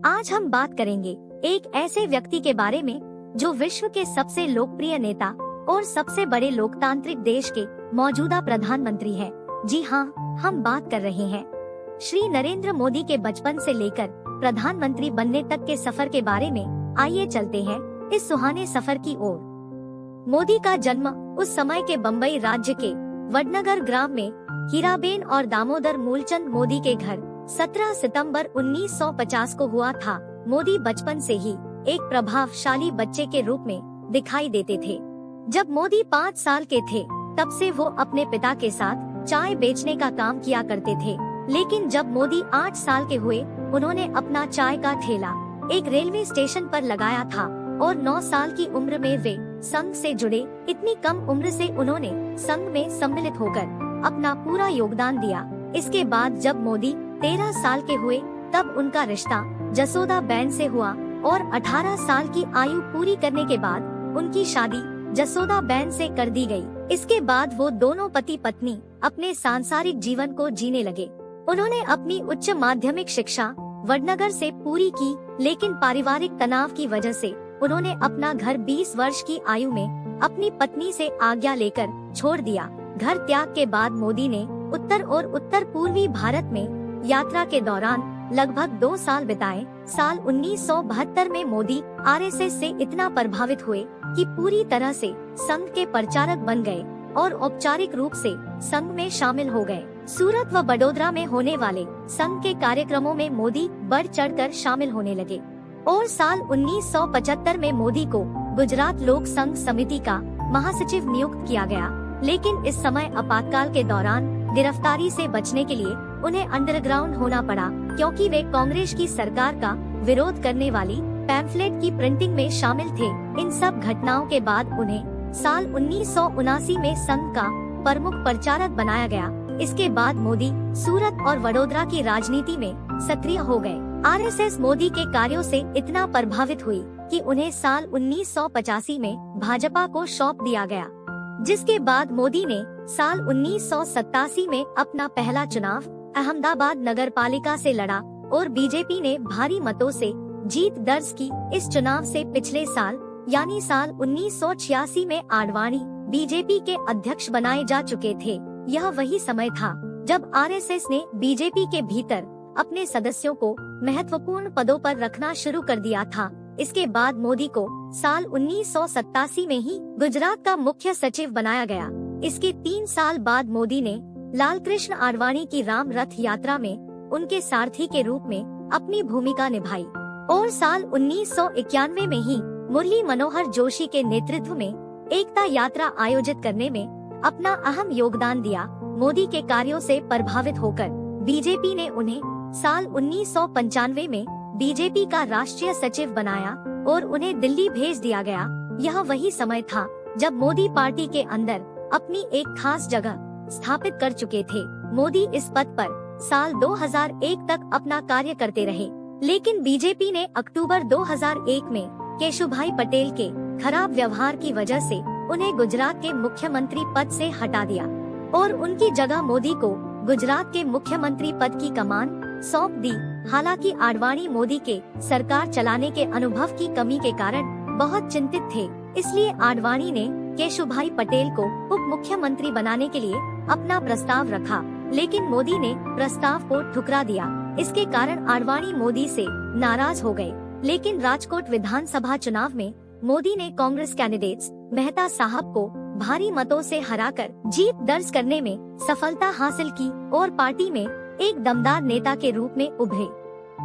आज हम बात करेंगे एक ऐसे व्यक्ति के बारे में जो विश्व के सबसे लोकप्रिय नेता और सबसे बड़े लोकतांत्रिक देश के मौजूदा प्रधानमंत्री हैं। जी हाँ, हम बात कर रहे हैं श्री नरेंद्र मोदी के बचपन से लेकर प्रधानमंत्री बनने तक के सफर के बारे में। आइए चलते हैं इस सुहाने सफर की ओर। मोदी का जन्म उस समय के बम्बई राज्य के वडनगर ग्राम में हीराबेन और दामोदर मूलचंद मोदी के घर 17 सितंबर 1950 को हुआ था। मोदी बचपन से ही एक प्रभावशाली बच्चे के रूप में दिखाई देते थे। जब मोदी 5 साल के थे तब से वो अपने पिता के साथ चाय बेचने का काम किया करते थे। लेकिन जब मोदी 8 साल के हुए, उन्होंने अपना चाय का ठेला एक रेलवे स्टेशन पर लगाया था और 9 साल की उम्र में वे संघ से जुड़े। इतनी कम उम्र से उन्होंने संघ में सम्मिलित होकर अपना पूरा योगदान दिया। इसके बाद जब मोदी 13 साल के हुए तब उनका रिश्ता जसोदा बेन से हुआ और 18 साल की आयु पूरी करने के बाद उनकी शादी जसोदा बेन से कर दी गई। इसके बाद वो दोनों पति पत्नी अपने सांसारिक जीवन को जीने लगे। उन्होंने अपनी उच्च माध्यमिक शिक्षा वडनगर से पूरी की, लेकिन पारिवारिक तनाव की वजह से उन्होंने अपना घर 20 वर्ष की आयु में अपनी पत्नी से आज्ञा लेकर छोड़ दिया। घर त्याग के बाद मोदी ने उत्तर और उत्तर पूर्वी भारत में यात्रा के दौरान लगभग 2 साल बिताए। साल 1972 में मोदी आरएसएस से इतना प्रभावित हुए कि पूरी तरह से संघ के प्रचारक बन गए और औपचारिक रूप से संघ में शामिल हो गए। सूरत व बड़ोदरा में होने वाले संघ के कार्यक्रमों में मोदी बढ़ चढ़कर शामिल होने लगे और साल 1975 में मोदी को गुजरात लोक संघ समिति का महासचिव नियुक्त किया गया। लेकिन इस समय आपातकाल के दौरान गिरफ्तारी से बचने के लिए उन्हें अंडरग्राउंड होना पड़ा, क्योंकि वे कांग्रेस की सरकार का विरोध करने वाली पैम्फलेट की प्रिंटिंग में शामिल थे। इन सब घटनाओं के बाद उन्हें साल 1979 में संघ का प्रमुख प्रचारक बनाया गया। इसके बाद मोदी सूरत और वडोदरा की राजनीति में सक्रिय हो गए। आरएसएस मोदी के कार्यों से इतना प्रभावित हुई कि उन्हें साल 1985 में भाजपा को सौंप दिया गया, जिसके बाद मोदी ने साल 1987 में अपना पहला चुनाव अहमदाबाद नगरपालिका से लड़ा और बीजेपी ने भारी मतों से जीत दर्ज की। इस चुनाव से पिछले साल यानी साल 1986 में आडवाणी बीजेपी के अध्यक्ष बनाए जा चुके थे। यह वही समय था जब आरएसएस ने बीजेपी के भीतर अपने सदस्यों को महत्वपूर्ण पदों पर रखना शुरू कर दिया था। इसके बाद मोदी को साल 1987 में ही गुजरात का मुख्य सचिव बनाया गया। इसके 3 साल बाद मोदी ने लालकृष्ण आडवाणी की राम रथ यात्रा में उनके सारथी के रूप में अपनी भूमिका निभाई और साल 1991 में ही मुरली मनोहर जोशी के नेतृत्व में एकता यात्रा आयोजित करने में अपना अहम योगदान दिया। मोदी के कार्यों से प्रभावित होकर बीजेपी ने उन्हें साल 1995 में बीजेपी का राष्ट्रीय सचिव बनाया और उन्हें दिल्ली भेज दिया गया। यह वही समय था जब मोदी पार्टी के अंदर अपनी एक खास जगह स्थापित कर चुके थे। मोदी इस पद पर साल 2001 तक अपना कार्य करते रहे, लेकिन बीजेपी ने अक्टूबर 2001 में केशुभाई पटेल के खराब व्यवहार की वजह से उन्हें गुजरात के मुख्यमंत्री पद से हटा दिया और उनकी जगह मोदी को गुजरात के मुख्यमंत्री पद की कमान सौंप दी। हालांकि आडवाणी मोदी के सरकार चलाने के अनुभव की कमी के कारण बहुत चिंतित थे, इसलिए आडवाणी ने केशुभाई पटेल को उप मुख्यमंत्री बनाने के लिए अपना प्रस्ताव रखा, लेकिन मोदी ने प्रस्ताव को ठुकरा दिया। इसके कारण आडवाणी मोदी से नाराज हो गए। लेकिन राजकोट विधानसभा चुनाव में मोदी ने कांग्रेस कैंडिडेट्स मेहता साहब को भारी मतों से हराकर जीत दर्ज करने में सफलता हासिल की और पार्टी में एक दमदार नेता के रूप में उभरे।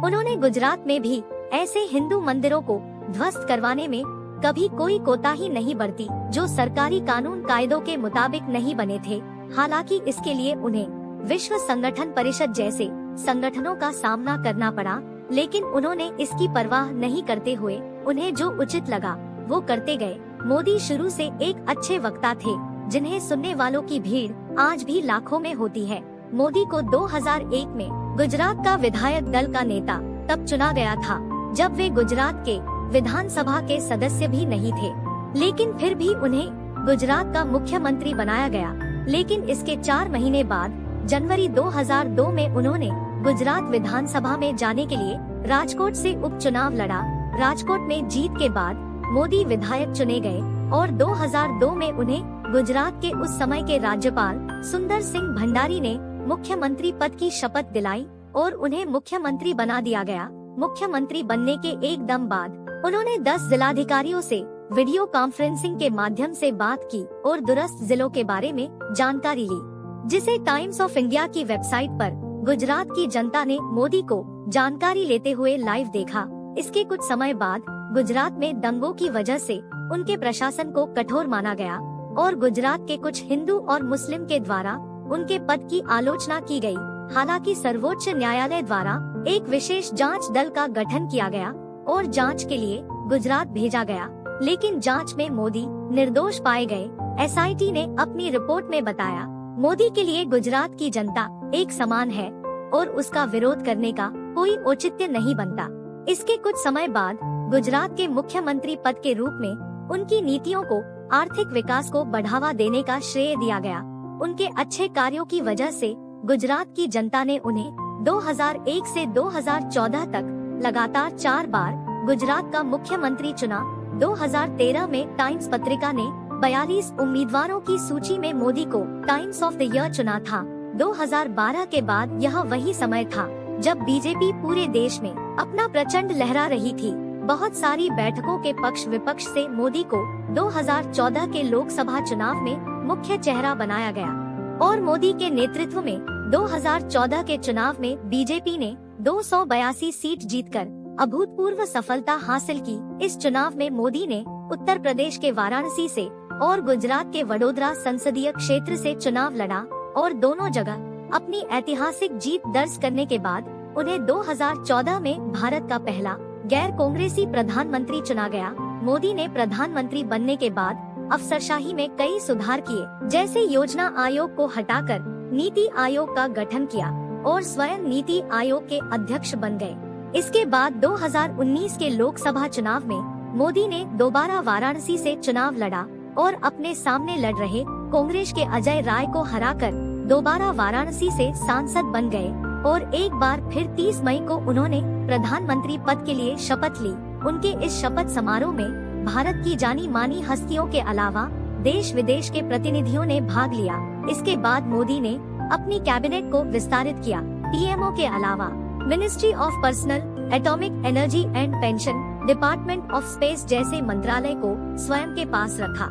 उन्होंने गुजरात में भी ऐसे हिंदू मंदिरों को ध्वस्त करवाने में कभी कोई कोताही नहीं बरती जो सरकारी कानून कायदों के मुताबिक नहीं बने थे। हालांकि इसके लिए उन्हें विश्व संगठन परिषद जैसे संगठनों का सामना करना पड़ा, लेकिन उन्होंने इसकी परवाह नहीं करते हुए उन्हें जो उचित लगा वो करते गए। मोदी शुरू से एक अच्छे वक्ता थे, जिन्हें सुनने वालों की भीड़ आज भी लाखों में होती है। मोदी को 2001 में गुजरात का विधायक दल का नेता तब चुना गया था जब वे गुजरात के विधानसभा के सदस्य भी नहीं थे, लेकिन फिर भी उन्हें गुजरात का मुख्यमंत्री बनाया गया। लेकिन इसके 4 महीने बाद जनवरी 2002 में उन्होंने गुजरात विधानसभा में जाने के लिए राजकोट से उपचुनाव लड़ा। राजकोट में जीत के बाद मोदी विधायक चुने गए और 2002 में उन्हें गुजरात के उस समय के राज्यपाल सुंदर सिंह भंडारी ने मुख्यमंत्री पद की शपथ दिलाई और उन्हें मुख्यमंत्री बना दिया गया। मुख्यमंत्री बनने के एकदम बाद उन्होंने 10 जिलाधिकारियों से वीडियो कॉन्फ्रेंसिंग के माध्यम से बात की और दूरस्थ जिलों के बारे में जानकारी ली, जिसे टाइम्स ऑफ इंडिया की वेबसाइट पर गुजरात की जनता ने मोदी को जानकारी लेते हुए लाइव देखा। इसके कुछ समय बाद गुजरात में दंगों की वजह से उनके प्रशासन को कठोर माना गया और गुजरात के कुछ हिंदू और मुस्लिम के द्वारा उनके पद की आलोचना की गई। हालांकि सर्वोच्च न्यायालय द्वारा एक विशेष जांच दल का गठन किया गया और जांच के लिए गुजरात भेजा गया, लेकिन जांच में मोदी निर्दोष पाए गए। एसआईटी ने अपनी रिपोर्ट में बताया, मोदी के लिए गुजरात की जनता एक समान है और उसका विरोध करने का कोई औचित्य नहीं बनता। इसके कुछ समय बाद गुजरात के मुख्यमंत्री पद के रूप में उनकी नीतियों को आर्थिक विकास को बढ़ावा देने का श्रेय दिया गया। उनके अच्छे कार्यों की वजह से गुजरात की जनता ने उन्हें 2001 से 2014 तक लगातार 4 बार गुजरात का मुख्यमंत्री चुना। 2013 में टाइम्स पत्रिका ने 42 उम्मीदवारों की सूची में मोदी को टाइम्स ऑफ द ईयर चुना था। 2012 के बाद यह वही समय था जब बीजेपी पूरे देश में अपना प्रचंड लहरा रही थी। बहुत सारी बैठकों के पक्ष विपक्ष से मोदी को 2014 के लोकसभा चुनाव में मुख्य चेहरा बनाया गया और मोदी के नेतृत्व में 2014 के चुनाव में बीजेपी ने 282 सीट जीतकर अभूतपूर्व सफलता हासिल की। इस चुनाव में मोदी ने उत्तर प्रदेश के वाराणसी से और गुजरात के वडोदरा संसदीय क्षेत्र से चुनाव लड़ा और दोनों जगह अपनी ऐतिहासिक जीत दर्ज करने के बाद उन्हें 2014 में भारत का पहला गैर कांग्रेसी प्रधानमंत्री चुना गया। मोदी ने प्रधानमंत्री बनने के बाद अफसरशाही में कई सुधार किए, जैसे योजना आयोग को हटाकर नीति आयोग का गठन किया और स्वयं नीति आयोग के अध्यक्ष बन गए। इसके बाद 2019 के लोकसभा चुनाव में मोदी ने दोबारा वाराणसी से चुनाव लड़ा और अपने सामने लड़ रहे कांग्रेस के अजय राय को हराकर दोबारा वाराणसी से सांसद बन गए और एक बार फिर 30 मई को उन्होंने प्रधानमंत्री पद के लिए शपथ ली। उनके इस शपथ समारोह में भारत की जानी मानी हस्तियों के अलावा देश विदेश के प्रतिनिधियों ने भाग लिया। इसके बाद मोदी ने अपनी कैबिनेट को विस्तारित किया। पीएमओ के अलावा ministry of personal, atomic energy and pension, department of space जैसे मंत्रालय को स्वयं के पास रखा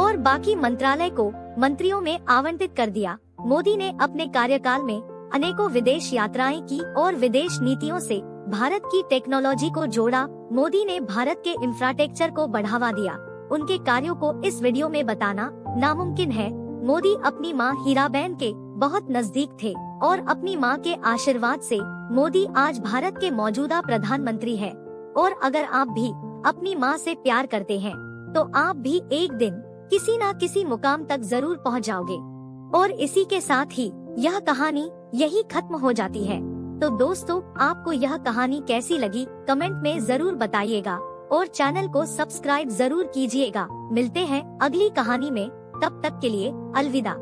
और बाकी मंत्रालय को मंत्रियों में आवंटित कर दिया। मोदी ने अपने कार्यकाल में अनेकों विदेश यात्राएं की और विदेश नीतियों से भारत की टेक्नोलॉजी को जोड़ा। मोदी ने भारत के इंफ्रास्ट्रक्चर को बढ़ावा दिया। उनके कार्यों को इस वीडियो में बताना नामुमकिन है। मोदी अपनी मां हीराबेन के बहुत नजदीक थे और अपनी मां के आशीर्वाद से मोदी आज भारत के मौजूदा प्रधानमंत्री हैं। और अगर आप भी अपनी मां से प्यार करते हैं तो आप भी एक दिन किसी न किसी मुकाम तक जरूर पहुंच जाओगे। और इसी के साथ ही यह कहानी यही खत्म हो जाती है। तो दोस्तों, आपको यह कहानी कैसी लगी कमेंट में जरूर बताइएगा और चैनल को सब्सक्राइब जरूर कीजिएगा। मिलते हैं अगली कहानी में, तब तक के लिए अलविदा।